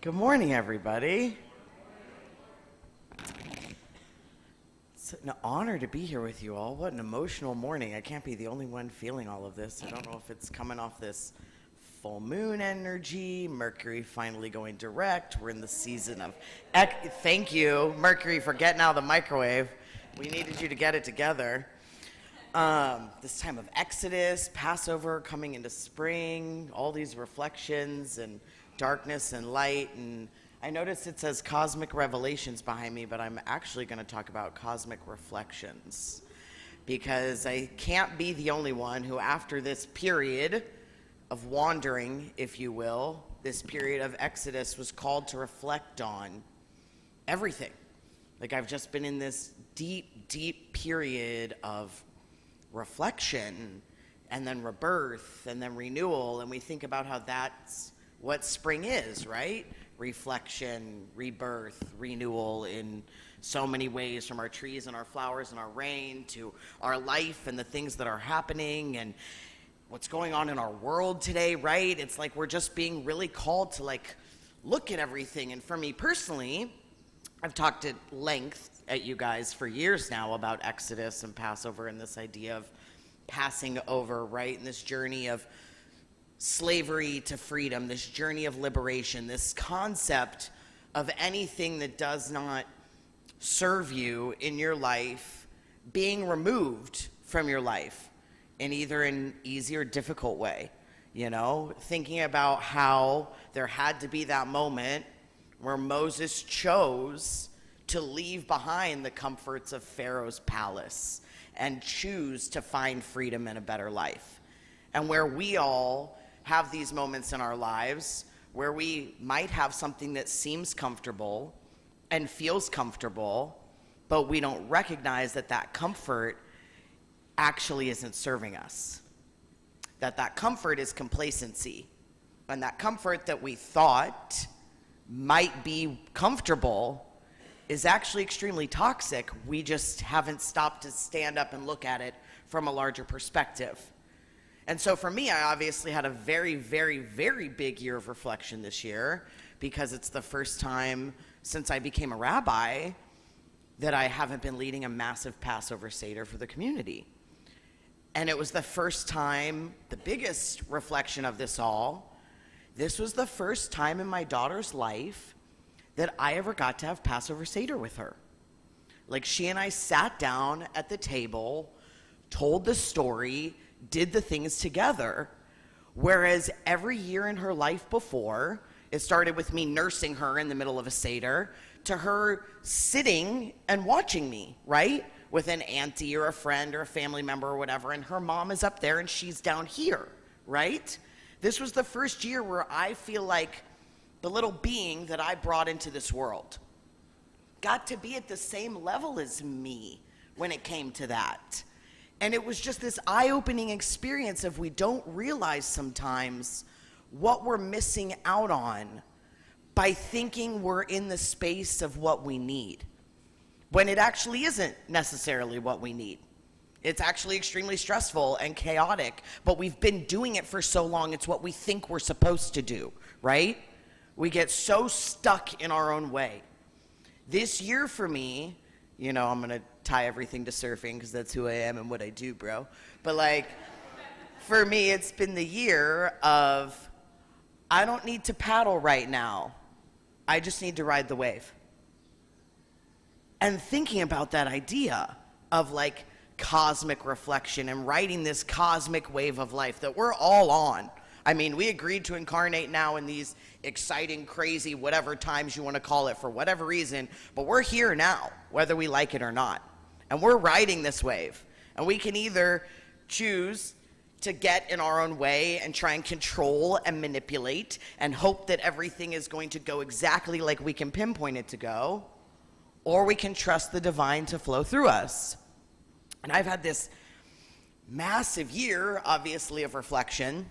Good morning, everybody. It's an honor to be here with you all. What an emotional morning. I can't be the only one feeling all of this. I don't know if it's coming off this full moon energy, Mercury finally going direct. We're in the season of... Thank you, Mercury, for getting out of the microwave. We needed you to get it together. This time of Exodus, Passover, coming into spring, all these reflections and darkness and light. And I noticed it says cosmic revelations behind me, but I'm actually going to talk about cosmic reflections, because I can't be the only one who, after this period of wandering, if you will, this period of Exodus, was called to reflect on everything. Like, I've just been in this deep period of reflection, and then rebirth, and then renewal, and we think about how that's what spring is, right? Reflection, rebirth, renewal in so many ways, from our trees and our flowers and our rain to our life and the things that are happening and what's going on in our world today, right? It's like we're just being really called to look at everything. And for me personally, I've talked at length at you guys for years now about Exodus and Passover and this idea of passing over, right? And this journey of slavery to freedom, this journey of liberation, this concept of anything that does not serve you in your life being removed from your life in either an easy or difficult way. You know, thinking about how there had to be that moment where Moses chose to leave behind the comforts of Pharaoh's palace and choose to find freedom and a better life. And where we all have these moments in our lives where we might have something that seems comfortable and feels comfortable, but we don't recognize that that comfort actually isn't serving us. That comfort is complacency. And that comfort that we thought might be comfortable is actually extremely toxic. We just haven't stopped to stand up and look at it from a larger perspective. And so for me, I obviously had a very, very, very big year of reflection this year, because it's the first time since I became a rabbi that I haven't been leading a massive Passover Seder for the community. And it was the first time, the biggest reflection of this all, this was the first time in my daughter's life that I ever got to have Passover Seder with her. Like, she and I sat down at the table, told the story, did the things together, whereas every year in her life before, it started with me nursing her in the middle of a Seder, to her sitting and watching me, right? With an auntie or a friend or a family member or whatever, and her mom is up there and she's down here, right? This was the first year where I feel like the little being that I brought into this world got to be at the same level as me when it came to that. And it was just this eye-opening experience of, we don't realize sometimes what we're missing out on by thinking we're in the space of what we need, when it actually isn't necessarily what we need. It's actually extremely stressful and chaotic, but we've been doing it for so long, it's what we think we're supposed to do, right? We get so stuck in our own way. This year for me, you know, I'm gonna tie everything to surfing because that's who I am and what I do, bro. But for me, it's been the year of, I don't need to paddle right now. I just need to ride the wave. And thinking about that idea of cosmic reflection and riding this cosmic wave of life that we're all on. I mean, we agreed to incarnate now in these exciting, crazy, whatever times you want to call it, for whatever reason, but we're here now, whether we like it or not. And we're riding this wave. And we can either choose to get in our own way and try and control and manipulate and hope that everything is going to go exactly like we can pinpoint it to go, or we can trust the divine to flow through us. And I've had this massive year, obviously, of reflection,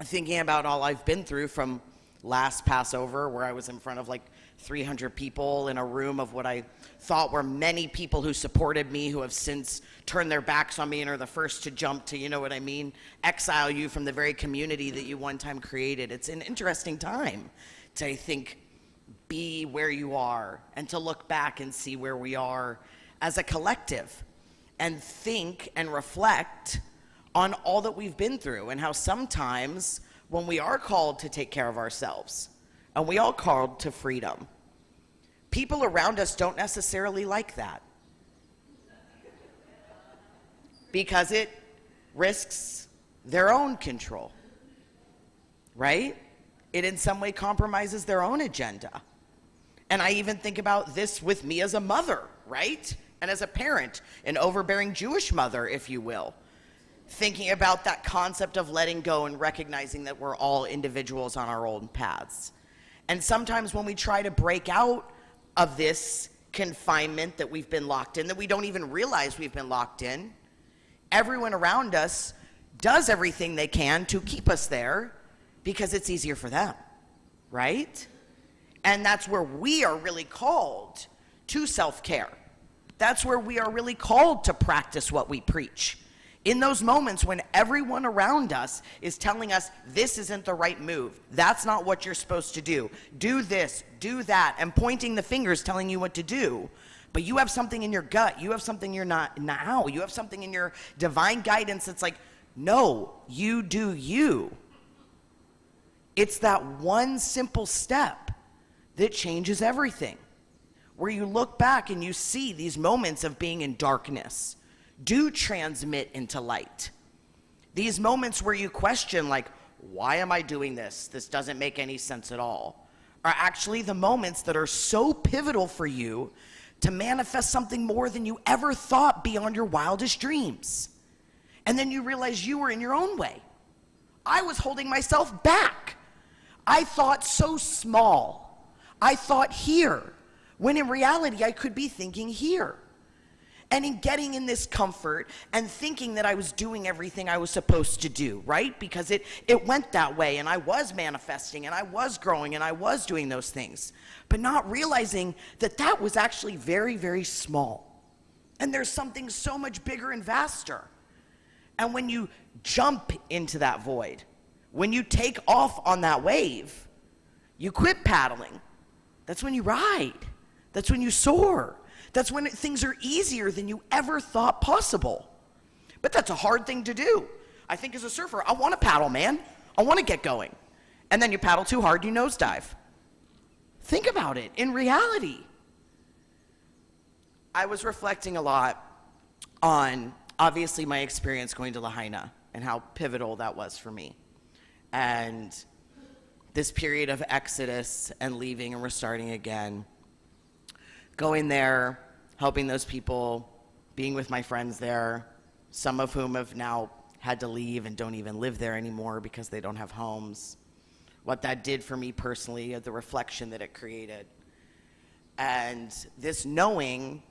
thinking about all I've been through, from last Passover, where I was in front of like 300 people in a room of what I thought were many people who supported me, who have since turned their backs on me and are the first to jump to, you know what I mean, exile you from the very community that you one time created. It's an interesting time to, I think, be where you are and to look back and see where we are as a collective and think and reflect on all that we've been through, and how sometimes when we are called to take care of ourselves and we are called to freedom, people around us don't necessarily like that because it risks their own control, right? It in some way compromises their own agenda. And I even think about this with me as a mother, right? And as a parent, an overbearing Jewish mother, if you will. Thinking about that concept of letting go and recognizing that we're all individuals on our own paths. And sometimes when we try to break out of this confinement that we've been locked in, that we don't even realize we've been locked in, everyone around us does everything they can to keep us there because it's easier for them, right? And that's where we are really called to self-care. That's where we are really called to practice what we preach. In those moments when everyone around us is telling us this isn't the right move, that's not what you're supposed to do this, do that, and pointing the fingers telling you what to do, but you have something in your gut, you have something you're not now, you have something in your divine guidance that's like, no, you do you. It's that one simple step that changes everything, where you look back and you see these moments of being in darkness do transmit into light. These moments where you question, like, why am I doing this? This doesn't make any sense at all, are actually the moments that are so pivotal for you to manifest something more than you ever thought beyond your wildest dreams. And then you realize you were in your own way. I was holding myself back. I thought so small. I thought here, when in reality I could be thinking here. And in getting in this comfort and thinking that I was doing everything I was supposed to do, right? Because it went that way, and I was manifesting, and I was growing, and I was doing those things. But not realizing that that was actually very, very small. And there's something so much bigger and vaster. And when you jump into that void, when you take off on that wave, you quit paddling. That's when you ride. That's when you soar. That's when things are easier than you ever thought possible. But that's a hard thing to do. I think as a surfer, I want to paddle, man. I want to get going. And then you paddle too hard, you nosedive. Think about it in reality. I was reflecting a lot on, obviously, my experience going to Lahaina and how pivotal that was for me. And this period of exodus and leaving and restarting again. Going there, helping those people, being with my friends there, some of whom have now had to leave and don't even live there anymore because they don't have homes. What that did for me personally, the reflection that it created. And this knowing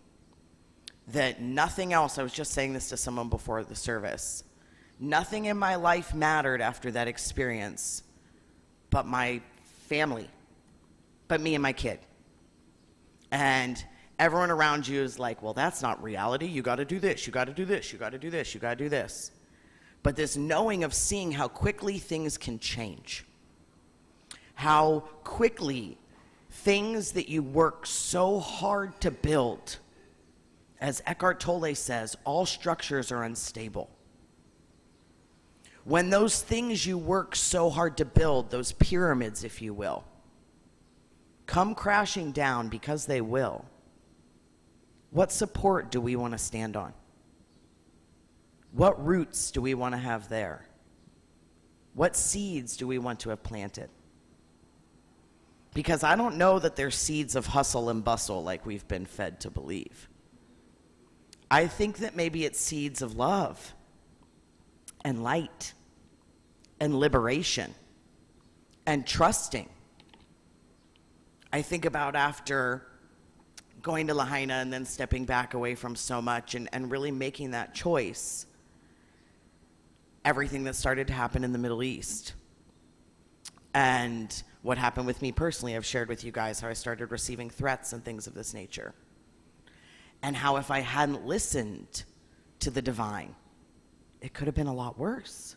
that nothing else, I was just saying this to someone before the service, nothing in my life mattered after that experience but my family, but me and my kid. And everyone around you is like, well, that's not reality. You got to do this. You got to do this. You got to do this. You got to do this. But this knowing of seeing how quickly things can change, how quickly things that you work so hard to build, as Eckhart Tolle says, all structures are unstable. When those things you work so hard to build, those pyramids, if you will, come crashing down, because they will, what support do we want to stand on? What roots do we want to have there? What seeds do we want to have planted? Because I don't know that they're seeds of hustle and bustle like we've been fed to believe. I think that maybe it's seeds of love and light and liberation and trusting. I think about after going to Lahaina and then stepping back away from so much and really making that choice, everything that started to happen in the Middle East. And What happened with me personally, I've shared with you guys how I started receiving threats and things of this nature. And how if I hadn't listened to the divine, it could have been a lot worse.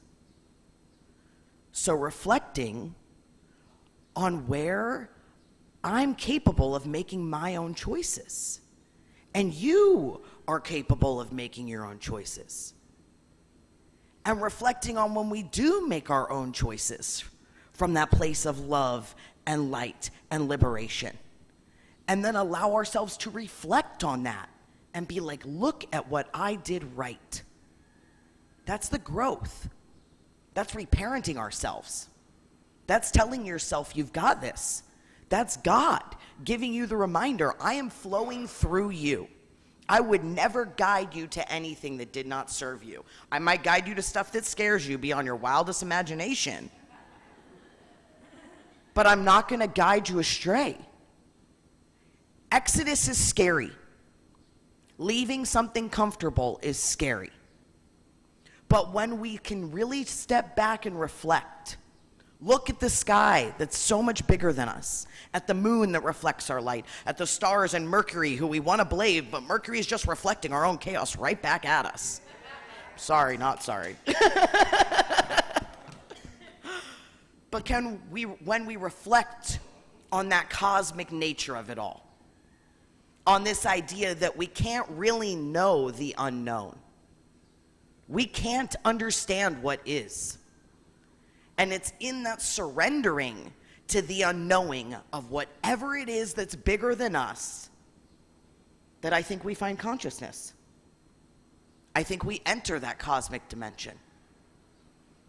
So reflecting on where I'm capable of making my own choices. And you are capable of making your own choices. And reflecting on when we do make our own choices from that place of love and light and liberation. And then allow ourselves to reflect on that and be like, look at what I did right. That's the growth. That's reparenting ourselves. That's telling yourself you've got this. That's God giving you the reminder, I am flowing through you. I would never guide you to anything that did not serve you. I might guide you to stuff that scares you beyond your wildest imagination. But I'm not going to guide you astray. Exodus is scary. Leaving something comfortable is scary. But when we can really step back and reflect, look at the sky that's so much bigger than us, at the moon that reflects our light, at the stars and Mercury who we want to blame, but Mercury is just reflecting our own chaos right back at us. Sorry, not sorry. But when we reflect on that cosmic nature of it all, on this idea that we can't really know the unknown, we can't understand what is. And it's in that surrendering to the unknowing of whatever it is that's bigger than us that I think we find consciousness. I think we enter that cosmic dimension.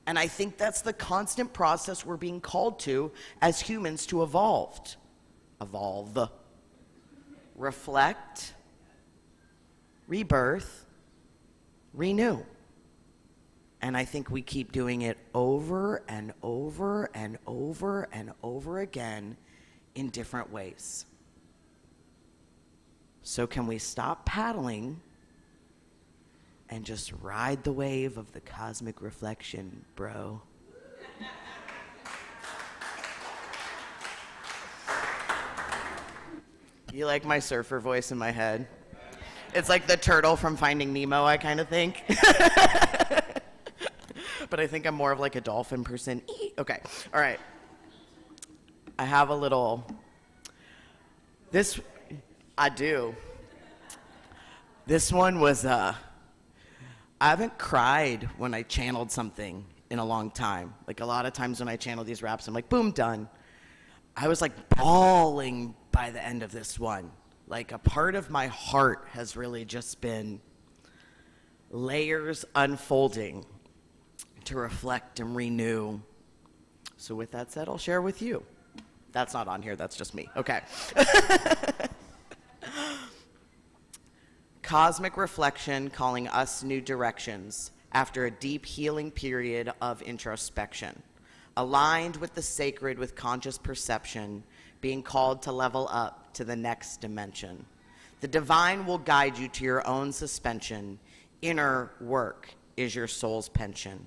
And I think that's the constant process we're being called to as humans to evolve. Reflect, rebirth, renew. And I think we keep doing it over and over and over and over again in different ways. So can we stop paddling and just ride the wave of the cosmic reflection, bro? You like my surfer voice in my head? It's like the turtle from Finding Nemo, I kind of think. But I think I'm more of like a dolphin person. Okay, all right. I have a little, I do. This one was, I haven't cried when I channeled something in a long time. Like a lot of times when I channel these raps, I'm like, boom, done. I was like bawling by the end of this one. Like a part of my heart has really just been layers unfolding to reflect and renew. So with that said, I'll share with you. That's not on here, that's just me. Okay. Cosmic reflection calling us new directions after a deep healing period of introspection. Aligned with the sacred with conscious perception, being called to level up to the next dimension. The divine will guide you to your own suspension. Inner work is your soul's pension.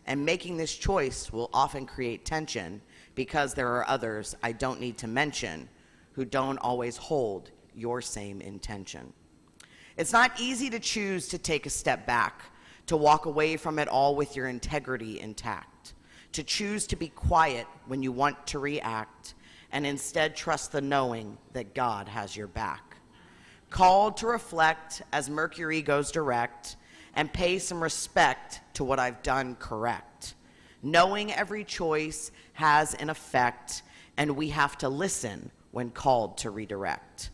And making this choice will often create tension because there are others I don't need to mention who don't always hold your same intention. It's not easy to choose to take a step back, to walk away from it all with your integrity intact, to choose to be quiet when you want to react, and instead trust the knowing that God has your back. Called to reflect as Mercury goes direct, and pay some respect to what I've done correct. Knowing every choice has an effect, and we have to listen when called to redirect.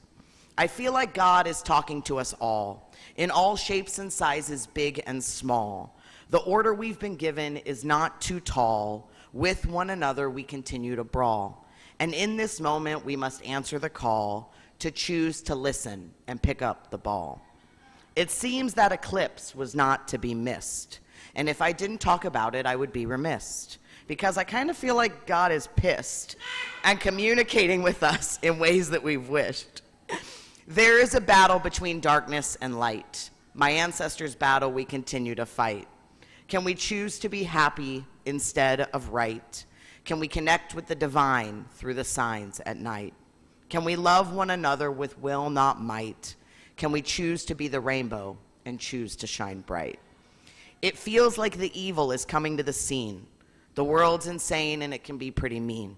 I feel like God is talking to us all, in all shapes and sizes, big and small. The order we've been given is not too tall. With one another, we continue to brawl. And in this moment, we must answer the call to choose to listen and pick up the ball. It seems that eclipse was not to be missed. And if I didn't talk about it, I would be remiss. Because I kind of feel like God is pissed and communicating with us in ways that we've wished. There is a battle between darkness and light. My ancestors' battle we continue to fight. Can we choose to be happy instead of right? Can we connect with the divine through the signs at night? Can we love one another with will, not might? Can we choose to be the rainbow and choose to shine bright? It feels like the evil is coming to the scene. The world's insane and it can be pretty mean.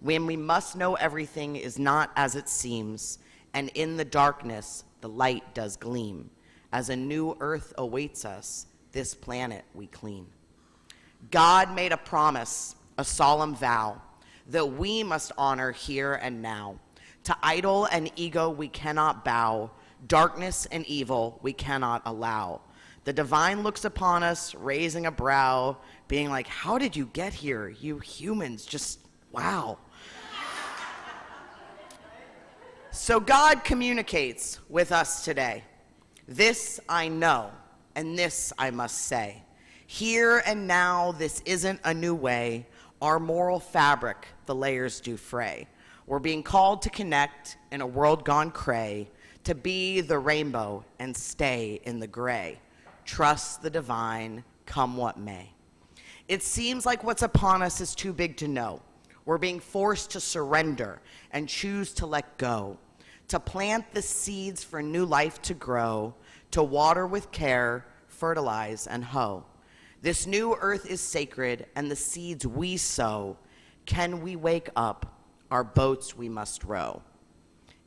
When we must know everything is not as it seems, and in the darkness, the light does gleam. As a new earth awaits us, this planet we clean. God made a promise, a solemn vow, that we must honor here and now. To idol and ego we cannot bow. Darkness and evil we cannot allow. The divine looks upon us, raising a brow, being like, how did you get here? You humans, just wow. So God communicates with us today. This I know, and this I must say. Here and now, this isn't a new way. Our moral fabric, the layers do fray. We're being called to connect in a world gone cray, to be the rainbow and stay in the gray. Trust the divine, come what may. It seems like what's upon us is too big to know. We're being forced to surrender and choose to let go, to plant the seeds for new life to grow, to water with care, fertilize and hoe. This new earth is sacred, and the seeds we sow, can we wake up? Our boats we must row.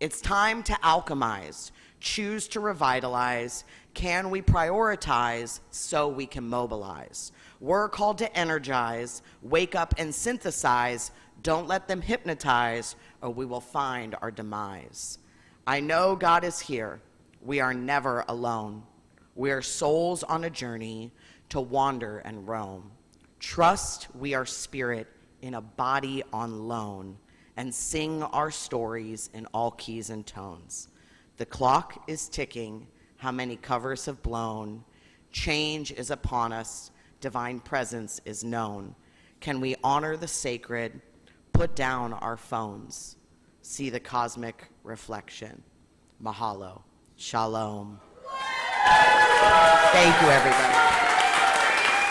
It's time to alchemize, choose to revitalize. Can we prioritize so we can mobilize? We're called to energize, wake up and synthesize. Don't let them hypnotize, or we will find our demise. I know God is here. We are never alone. We are souls on a journey to wander and roam. Trust we are spirit in a body on loan, and sing our stories in all keys and tones. The clock is ticking, how many covers have blown. Change is upon us, divine presence is known. Can we honor the sacred, put down our phones, see the cosmic reflection? Mahalo, shalom. Thank you, everybody.